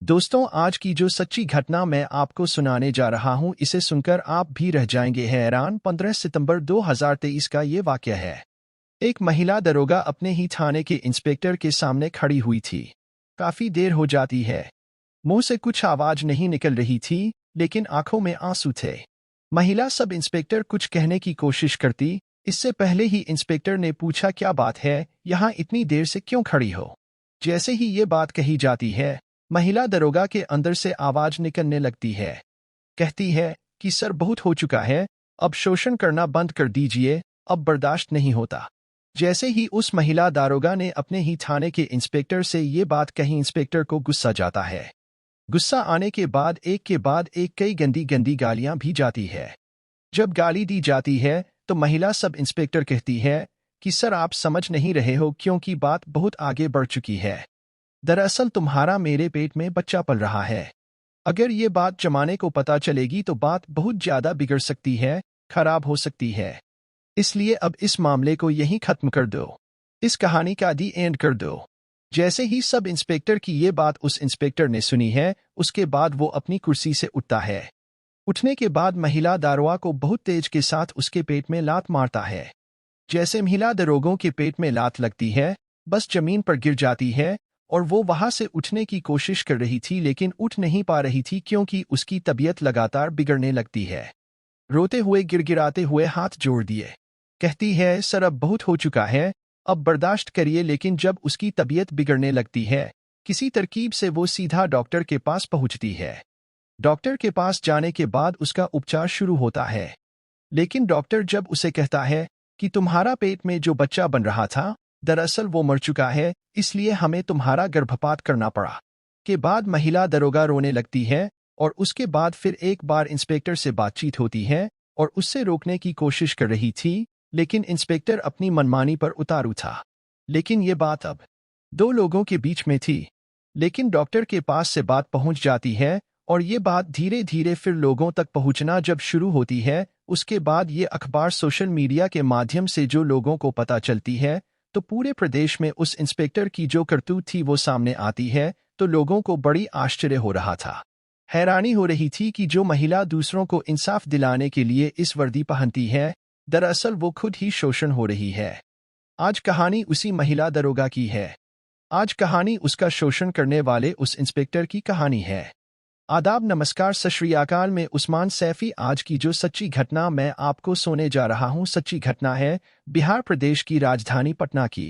दोस्तों, आज की जो सच्ची घटना मैं आपको सुनाने जा रहा हूं, इसे सुनकर आप भी रह जाएंगे हैरान। 15 सितंबर 2023 का ये वाकया है। एक महिला दरोगा अपने ही थाने के इंस्पेक्टर के सामने खड़ी हुई थी। काफी देर हो जाती है। मुंह से कुछ आवाज नहीं निकल रही थी, लेकिन आंखों में आंसू थे। महिला सब इंस्पेक्टर कुछ कहने की कोशिश करती, इससे पहले ही इंस्पेक्टर ने पूछा, क्या बात है, यहाँ इतनी देर से क्यों खड़ी हो? जैसे ही ये बात कही जाती है, महिला दरोगा के अंदर से आवाज निकलने लगती है। कहती है कि सर, बहुत हो चुका है, अब शोषण करना बंद कर दीजिए, अब बर्दाश्त नहीं होता। जैसे ही उस महिला दारोगा ने अपने ही थाने के इंस्पेक्टर से ये बात कही, इंस्पेक्टर को गुस्सा जाता है। गुस्सा आने के बाद एक कई गंदी गंदी गालियां भी जाती है। जब गाली दी जाती है तो महिला सब इंस्पेक्टर कहती है कि सर, आप समझ नहीं रहे हो, क्योंकि बात बहुत आगे बढ़ चुकी है। दरअसल तुम्हारा मेरे पेट में बच्चा पल रहा है। अगर ये बात जमाने को पता चलेगी तो बात बहुत ज्यादा बिगड़ सकती है, खराब हो सकती है। इसलिए अब इस मामले को यहीं खत्म कर दो। इस कहानी का दी एंड कर दो। जैसे ही सब इंस्पेक्टर की ये बात उस इंस्पेक्टर ने सुनी है, उसके बाद वो अपनी कुर्सी से उठता है। उठने के बाद महिला दारोगा को बहुत तेज के साथ उसके पेट में लात मारता है। जैसे महिला दरोगों के पेट में लात लगती है, बस जमीन पर गिर जाती है और वो वहां से उठने की कोशिश कर रही थी, लेकिन उठ नहीं पा रही थी क्योंकि उसकी तबीयत लगातार बिगड़ने लगती है। रोते हुए गिड़गिड़ाते हुए हाथ जोड़ दिए। कहती है, सर, अब बहुत हो चुका है, अब बर्दाश्त करिए। लेकिन जब उसकी तबीयत बिगड़ने लगती है, किसी तरकीब से वो सीधा डॉक्टर के पास पहुंचती है। डॉक्टर के पास जाने के बाद उसका उपचार शुरू होता है। लेकिन डॉक्टर जब उसे कहता है कि तुम्हारा पेट में जो बच्चा बन रहा था, दरअसल वो मर चुका है, इसलिए हमें तुम्हारा गर्भपात करना पड़ा। के बाद महिला दरोगा रोने लगती है और उसके बाद फिर एक बार इंस्पेक्टर से बातचीत होती है और उससे रोकने की कोशिश कर रही थी, लेकिन इंस्पेक्टर अपनी मनमानी पर उतारू था। लेकिन ये बात अब दो लोगों के बीच में थी। लेकिन डॉक्टर के पास से बात पहुंच जाती है और ये बात धीरे धीरे फिर लोगों तक पहुंचना जब शुरू होती है, उसके बाद ये अखबार, सोशल मीडिया के माध्यम से जो लोगों को पता चलती है, तो पूरे प्रदेश में उस इंस्पेक्टर की जो करतूत थी वो सामने आती है। तो लोगों को बड़ी आश्चर्य हो रहा था। हैरानी हो रही थी कि जो महिला दूसरों को इंसाफ दिलाने के लिए इस वर्दी पहनती है, दरअसल वो खुद ही शोषण हो रही है। आज कहानी उसी महिला दरोगा की है। आज कहानी उसका शोषण करने वाले उस इंस्पेक्टर की कहानी है। आदाब, नमस्कार, सत श्री अकाल। मैं उस्मान सैफी। आज की जो सच्ची घटना मैं आपको सुनाने जा रहा हूँ, सच्ची घटना है बिहार प्रदेश की राजधानी पटना की।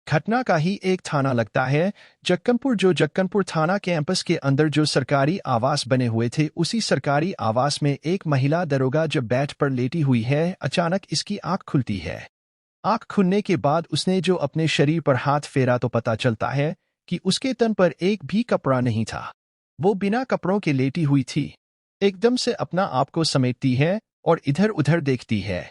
घटना का ही एक थाना लगता है जक्कनपुर। जो जक्कनपुर थाना कैंपस के अंदर जो सरकारी आवास बने हुए थे, उसी सरकारी आवास में एक महिला दरोगा जब बेड पर लेटी हुई है, अचानक इसकी आंख खुलती है। आंख खुलने के बाद उसने जो अपने शरीर पर हाथ फेरा तो पता चलता है कि उसके तन पर एक भी कपड़ा नहीं था। वो बिना कपड़ों के लेटी हुई थी। एकदम से अपना आप को समेटती है और इधर उधर देखती है।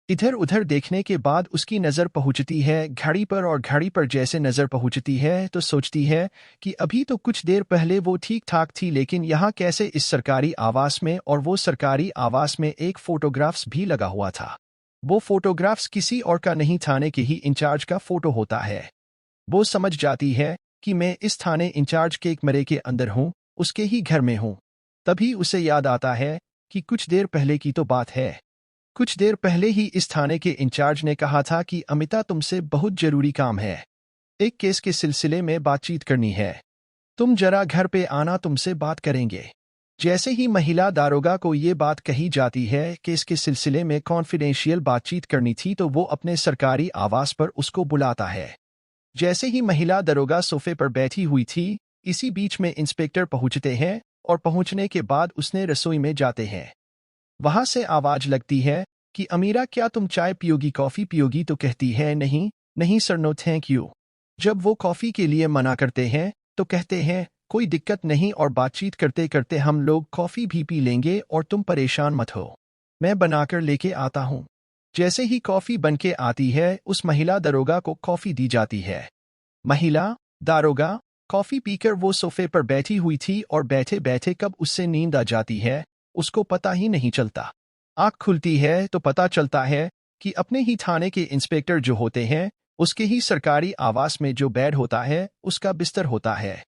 इधर उधर देखने के बाद उसकी नज़र पहुंचती है घड़ी पर, और घड़ी पर जैसे नज़र पहुंचती है तो सोचती है कि अभी तो कुछ देर पहले वो ठीक ठाक थी, लेकिन यहाँ कैसे इस सरकारी आवास में? और वो सरकारी आवास में एक फोटोग्राफ्स भी लगा हुआ था। वो फोटोग्राफ्स किसी और का नहीं, थाने के ही इंचार्ज का फोटो होता है। वो समझ जाती है कि मैं इस थाने इंचार्ज के कमरे के अंदर हूँ, उसके ही घर में हूँ। तभी उसे याद आता है कि कुछ देर पहले की तो बात है। कुछ देर पहले ही इस थाने के इंचार्ज ने कहा था कि अमिता, तुमसे बहुत जरूरी काम है। एक केस के सिलसिले में बातचीत करनी है, तुम जरा घर पे आना, तुमसे बात करेंगे। जैसे ही महिला दारोगा को ये बात कही जाती है कि इसके सिलसिले में कॉन्फिडेंशियल बातचीत करनी थी, तो वो अपने सरकारी आवास पर उसको बुलाता है। जैसे ही महिला दरोगा सोफे पर बैठी हुई थी, इसी बीच में इंस्पेक्टर पहुंचते हैं और पहुंचने के बाद उसने रसोई में जाते हैं। वहां से आवाज लगती है कि अमीरा, क्या तुम चाय पियोगी, कॉफी पियोगी? तो कहती है, नहीं नहीं सर, नो थैंक यू। जब वो कॉफी के लिए मना करते हैं तो कहते हैं, कोई दिक्कत नहीं, और बातचीत करते करते हम लोग कॉफी भी पी लेंगे और तुम परेशान मत हो, मैं बनाकर लेके आता हूँ। जैसे ही कॉफी बन के आती है, उस महिला दरोगा को कॉफी दी जाती है। महिला दारोगा कॉफी पीकर वो सोफे पर बैठी हुई थी और बैठे बैठे कब उससे नींद आ जाती है, उसको पता ही नहीं चलता। आंख खुलती है तो पता चलता है कि अपने ही थाने के इंस्पेक्टर जो होते हैं, उसके ही सरकारी आवास में जो बेड होता है, उसका बिस्तर होता है।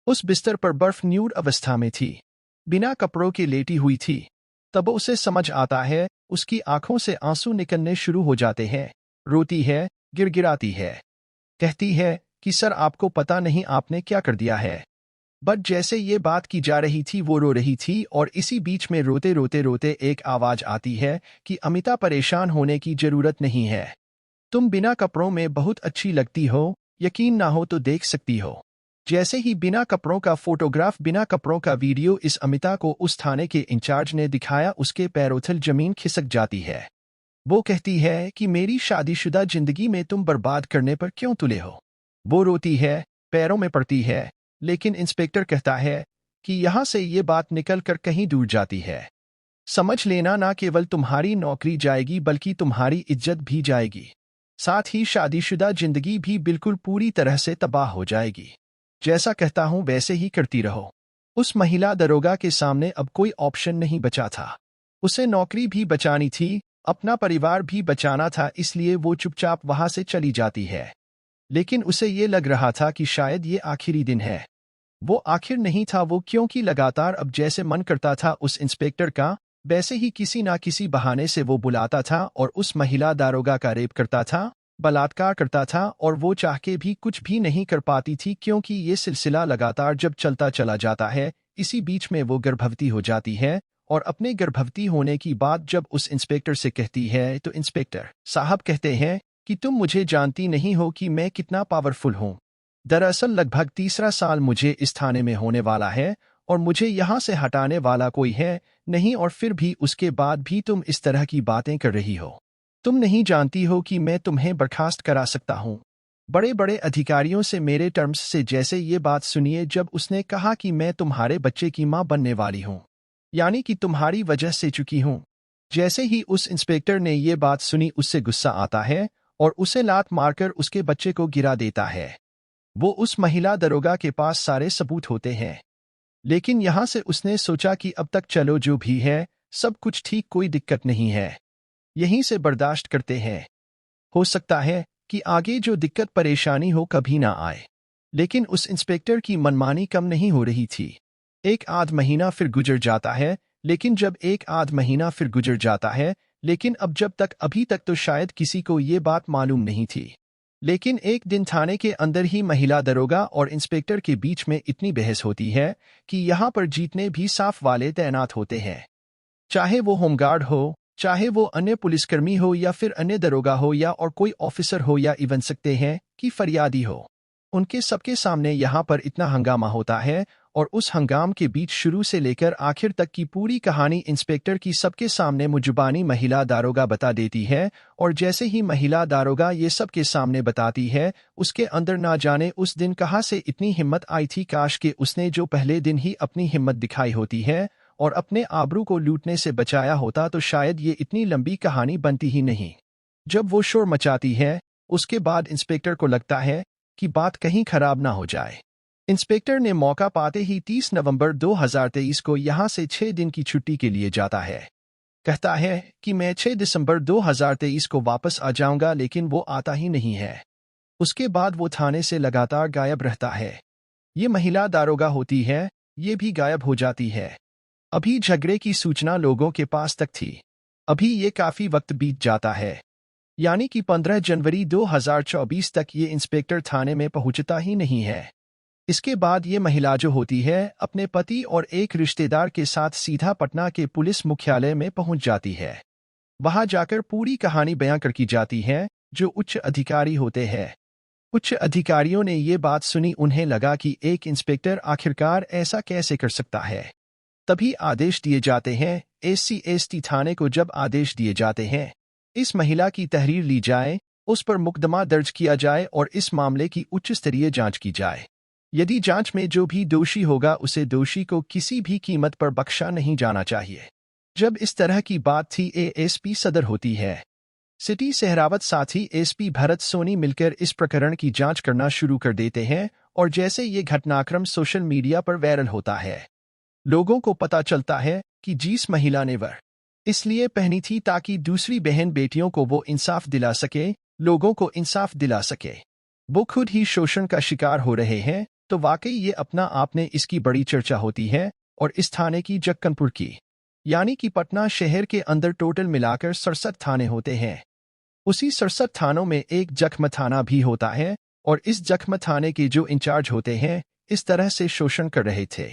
उस बिस्तर पर बर्फ न्यूड अवस्था में थी, बिना कपड़ों के लेटी हुई थी। तब उसे समझ आता है, उसकी आंखों से आंसू निकलने शुरू हो जाते हैं। रोती है, गिड़गिड़ाती है, कहती है कि सर आपको पता नहीं आपने क्या कर दिया है। बट जैसे ये बात की जा रही थी वो रो रही थी और इसी बीच में रोते रोते रोते एक आवाज आती है कि अमिता परेशान होने की जरूरत नहीं है। तुम बिना कपड़ों में बहुत अच्छी लगती हो, यकीन ना हो तो देख सकती हो। जैसे ही बिना कपड़ों का फोटोग्राफ, बिना कपड़ों का वीडियो इस अमिता को उस थाने के इंचार्ज ने दिखाया, उसके पैरों जमीन खिसक जाती है। वो कहती है कि मेरी शादीशुदा जिंदगी में तुम बर्बाद करने पर क्यों तुले हो। वो रोती है, पैरों में पड़ती है, लेकिन इंस्पेक्टर कहता है कि यहां से ये बात निकल कर कहीं दूर जाती है। समझ लेना, ना केवल तुम्हारी नौकरी जाएगी बल्कि तुम्हारी इज्जत भी जाएगी, साथ ही शादीशुदा जिंदगी भी बिल्कुल पूरी तरह से तबाह हो जाएगी। जैसा कहता हूं वैसे ही करती रहो। उस महिला दरोगा के सामने अब कोई ऑप्शन नहीं बचा था। उसे नौकरी भी बचानी थी, अपना परिवार भी बचाना था, इसलिए वो चुपचाप वहां से चली जाती है। लेकिन उसे ये लग रहा था कि शायद ये आखिरी दिन है। वो आखिर नहीं था वो, क्योंकि लगातार अब जैसे मन करता था उस इंस्पेक्टर का, वैसे ही किसी ना किसी बहाने से वो बुलाता था और उस महिला दारोगा का रेप करता था, बलात्कार करता था, और वो चाह के भी कुछ भी नहीं कर पाती थी क्योंकि ये सिलसिला लगातार जब चलता चला जाता है, इसी बीच में वो गर्भवती हो जाती है। और अपने गर्भवती होने की बात जब उस इंस्पेक्टर से कहती है तो इंस्पेक्टर साहब कहते हैं कि तुम मुझे जानती नहीं हो कि मैं कितना पावरफुल हूँ। दरअसल लगभग तीसरा साल मुझे इस थाने में होने वाला है और मुझे यहाँ से हटाने वाला कोई है नहीं, और फिर भी उसके बाद भी तुम इस तरह की बातें कर रही हो। तुम नहीं जानती हो कि मैं तुम्हें बर्खास्त करा सकता हूँ बड़े बड़े अधिकारियों से मेरे टर्म्स से। जैसे ये बात सुनिए, जब उसने कहा कि मैं तुम्हारे बच्चे की माँ बनने वाली हूँ, यानी कि तुम्हारी वजह से चुकी हूँ। जैसे ही उस इंस्पेक्टर ने ये बात सुनी, उससे गुस्सा आता है और उसे लात मारकर उसके बच्चे को गिरा देता है। वो उस महिला दरोगा के पास सारे सबूत होते हैं, लेकिन यहां से उसने सोचा कि अब तक चलो जो भी है सब कुछ ठीक, कोई दिक्कत नहीं है, यहीं से बर्दाश्त करते हैं। हो सकता है कि आगे जो दिक्कत परेशानी हो कभी ना आए। लेकिन उस इंस्पेक्टर की मनमानी कम नहीं हो रही थी। एक आध महीना फिर गुजर जाता है, लेकिन जब एक आध महीना फिर गुजर जाता है, लेकिन अब जब तक अभी तक तो शायद किसी को ये बात मालूम नहीं थी। लेकिन एक दिन थाने के अंदर ही महिला दरोगा और इंस्पेक्टर के बीच में इतनी बहस होती है कि यहाँ पर जितने भी साफ वाले तैनात होते हैं, चाहे वो होमगार्ड हो, चाहे वो अन्य पुलिसकर्मी हो, या फिर अन्य दरोगा हो, या और कोई ऑफिसर हो, या इवन सकते हैं कि फरियादी हो, उनके सबके सामने यहाँ पर इतना हंगामा होता है। और उस हंगाम के बीच शुरू से लेकर आखिर तक की पूरी कहानी इंस्पेक्टर की सबके सामने मुजुबानी महिला दारोगा बता देती है। और जैसे ही महिला दारोगा ये सबके सामने बताती है, उसके अंदर ना जाने उस दिन कहाँ से इतनी हिम्मत आई थी। काश के उसने जो पहले दिन ही अपनी हिम्मत दिखाई होती है और अपने आबरू को लूटने से बचाया होता, तो शायद ये इतनी लंबी कहानी बनती ही नहीं। जब वो शोर मचाती है, उसके बाद इंस्पेक्टर को लगता है कि बात कहीं खराब ना हो जाए। इंस्पेक्टर ने मौका पाते ही 30 नवंबर 2023 को यहां से 6 दिन की छुट्टी के लिए जाता है। कहता है कि मैं 6 दिसंबर 2023 को वापस आ जाऊंगा, लेकिन वो आता ही नहीं है। उसके बाद वो थाने से लगातार गायब रहता है। ये महिला दारोगा होती है, ये भी गायब हो जाती है। अभी झगड़े की सूचना लोगों के पास तक थी। अभी ये काफी वक्त बीत जाता है, यानी कि 15 जनवरी 2024 तक ये इंस्पेक्टर थाने में पहुंचता ही नहीं है। इसके बाद ये महिला जो होती है अपने पति और एक रिश्तेदार के साथ सीधा पटना के पुलिस मुख्यालय में पहुंच जाती है। वहां जाकर पूरी कहानी बयां कर की जाती है, जो उच्च अधिकारी होते हैं। उच्च अधिकारियों ने ये बात सुनी, उन्हें लगा कि एक इंस्पेक्टर आखिरकार ऐसा कैसे कर सकता है। तभी आदेश दिए जाते हैं SC/ST थाने को। जब आदेश दिए जाते हैं, इस महिला की तहरीर ली जाए, उस पर मुकदमा दर्ज किया जाए और इस मामले की उच्च स्तरीय जांच की जाए। यदि जांच में जो भी दोषी होगा, उसे दोषी को किसी भी कीमत पर बख्शा नहीं जाना चाहिए। जब इस तरह की बात थी, ASP सदर होती है सिटी सहरावत, साथ ही SP भरत सोनी मिलकर इस प्रकरण की जांच करना शुरू कर देते हैं। और जैसे ये घटनाक्रम सोशल मीडिया पर वायरल होता है, लोगों को पता चलता है कि जिस महिला ने वर इसलिए पहनी थी ताकि दूसरी बहन बेटियों को वो इंसाफ दिला सके, लोगों को इंसाफ दिला सके, वो खुद ही शोषण का शिकार हो रहे हैं। तो वाकई ये अपना आपने इसकी बड़ी चर्चा होती है। और इस थाने की जक्कनपुर की, यानी कि पटना शहर के अंदर टोटल मिलाकर 67 थाने होते हैं। उसी 67 थानों में एक जख्म थाना भी होता है। और इस जख्म थाने के जो इंचार्ज होते हैं इस तरह से शोषण कर रहे थे,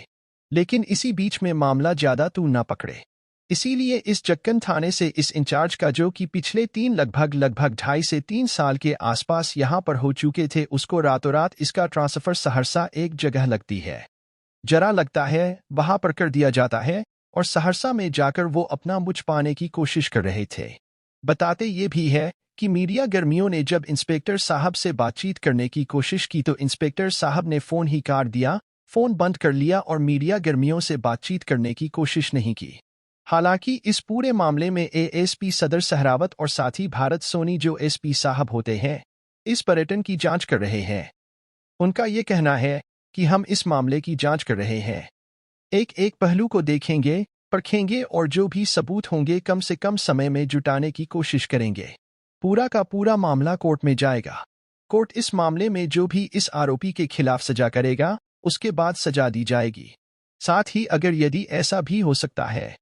लेकिन इसी बीच में मामला ज्यादा तू न पकड़े। इसीलिए इस जक्कन थाने से इस इंचार्ज का, जो कि पिछले लगभग 2.5 से 3 साल के आसपास यहाँ पर हो चुके थे, उसको रातों रात इसका ट्रांसफर सहरसा एक जगह लगती है, जरा लगता है वहां पर कर दिया जाता है। और सहरसा में जाकर वो अपना मुझ पाने की कोशिश कर रहे थे। बताते ये भी है कि मीडिया गर्मियों ने जब इंस्पेक्टर साहब से बातचीत करने की कोशिश की तो इंस्पेक्टर साहब ने फोन ही काट दिया, फोन बंद कर लिया और मीडिया गर्मियों से बातचीत करने की कोशिश नहीं की। हालांकि इस पूरे मामले में एएसपी सदर सहरावत और साथी भारत सोनी, जो एसपी साहब होते हैं, इस पर्यटन की जांच कर रहे हैं। उनका ये कहना है कि हम इस मामले की जांच कर रहे हैं, एक एक पहलू को देखेंगे, परखेंगे और जो भी सबूत होंगे कम से कम समय में जुटाने की कोशिश करेंगे। पूरा का पूरा मामला कोर्ट में जाएगा। कोर्ट इस मामले में जो भी इस आरोपी के खिलाफ सजा करेगा उसके बाद सजा दी जाएगी। साथ ही अगर यदि ऐसा भी हो सकता है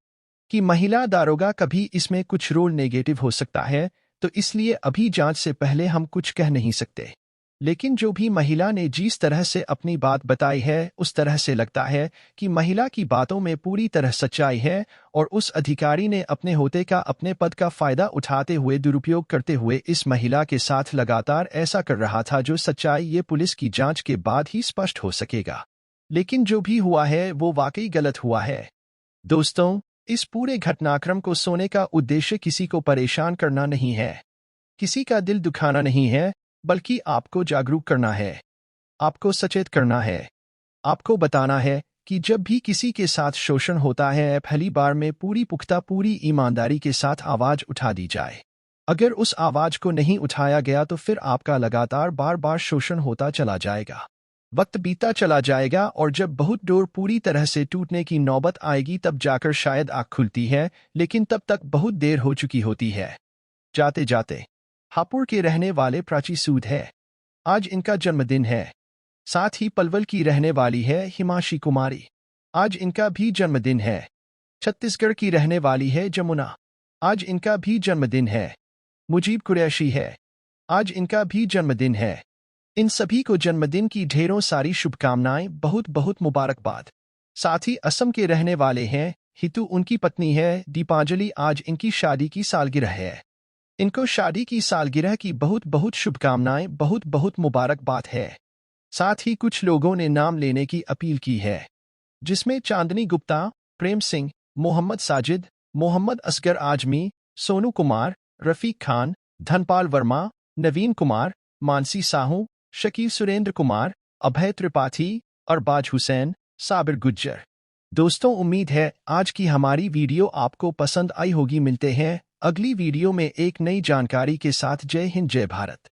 कि महिला दारोगा कभी इसमें कुछ रोल नेगेटिव हो सकता है, तो इसलिए अभी जांच से पहले हम कुछ कह नहीं सकते। लेकिन जो भी महिला ने जिस तरह से अपनी बात बताई है उस तरह से लगता है कि महिला की बातों में पूरी तरह सच्चाई है और उस अधिकारी ने अपने होते का, अपने पद का फायदा उठाते हुए, दुरुपयोग करते हुए इस महिला के साथ लगातार ऐसा कर रहा था, जो सच्चाई ये पुलिस की जांच के बाद ही स्पष्ट हो सकेगा। लेकिन जो भी हुआ है वो वाकई गलत हुआ है। दोस्तों, इस पूरे घटनाक्रम को सोने का उद्देश्य किसी को परेशान करना नहीं है, किसी का दिल दुखाना नहीं है, बल्कि आपको जागरूक करना है, आपको सचेत करना है, आपको बताना है कि जब भी किसी के साथ शोषण होता है पहली बार में पूरी पुख्ता, पूरी ईमानदारी के साथ आवाज उठा दी जाए। अगर उस आवाज को नहीं उठाया गया तो फिर आपका लगातार बार बार शोषण होता चला जाएगा, वक्त बीतता चला जाएगा और जब बहुत डोर पूरी तरह से टूटने की नौबत आएगी तब जाकर शायद आँख खुलती है, लेकिन तब तक बहुत देर हो चुकी होती है। जाते जाते हापुड़ के रहने वाले प्राची सूद है, आज इनका जन्मदिन है। साथ ही पलवल की रहने वाली है हिमाशी कुमारी, आज इनका भी जन्मदिन है। छत्तीसगढ़ की रहने वाली है जमुना, आज इनका भी जन्मदिन है। मुजीब कुरैशी है, आज इनका भी जन्मदिन है। इन सभी को जन्मदिन की ढेरों सारी शुभकामनाएं, बहुत बहुत मुबारकबाद। साथ ही असम के रहने वाले हैं हितू, उनकी पत्नी है दीपांजलि, आज इनकी शादी की सालगिरह है। इनको शादी की सालगिरह की बहुत बहुत शुभकामनाएं, बहुत बहुत मुबारकबाद है। साथ ही कुछ लोगों ने नाम लेने की अपील की है, जिसमें चांदनी गुप्ता, प्रेम सिंह, मोहम्मद साजिद, मोहम्मद असगर आजमी, सोनू कुमार, रफीक खान, धनपाल वर्मा, नवीन कुमार, मानसी साहू, शकील सुरेंद्र कुमार, अभय त्रिपाठी, अरबाज हुसैन, साबिर गुज्जर। दोस्तों, उम्मीद है आज की हमारी वीडियो आपको पसंद आई होगी। मिलते हैं अगली वीडियो में एक नई जानकारी के साथ। जय हिंद, जय भारत।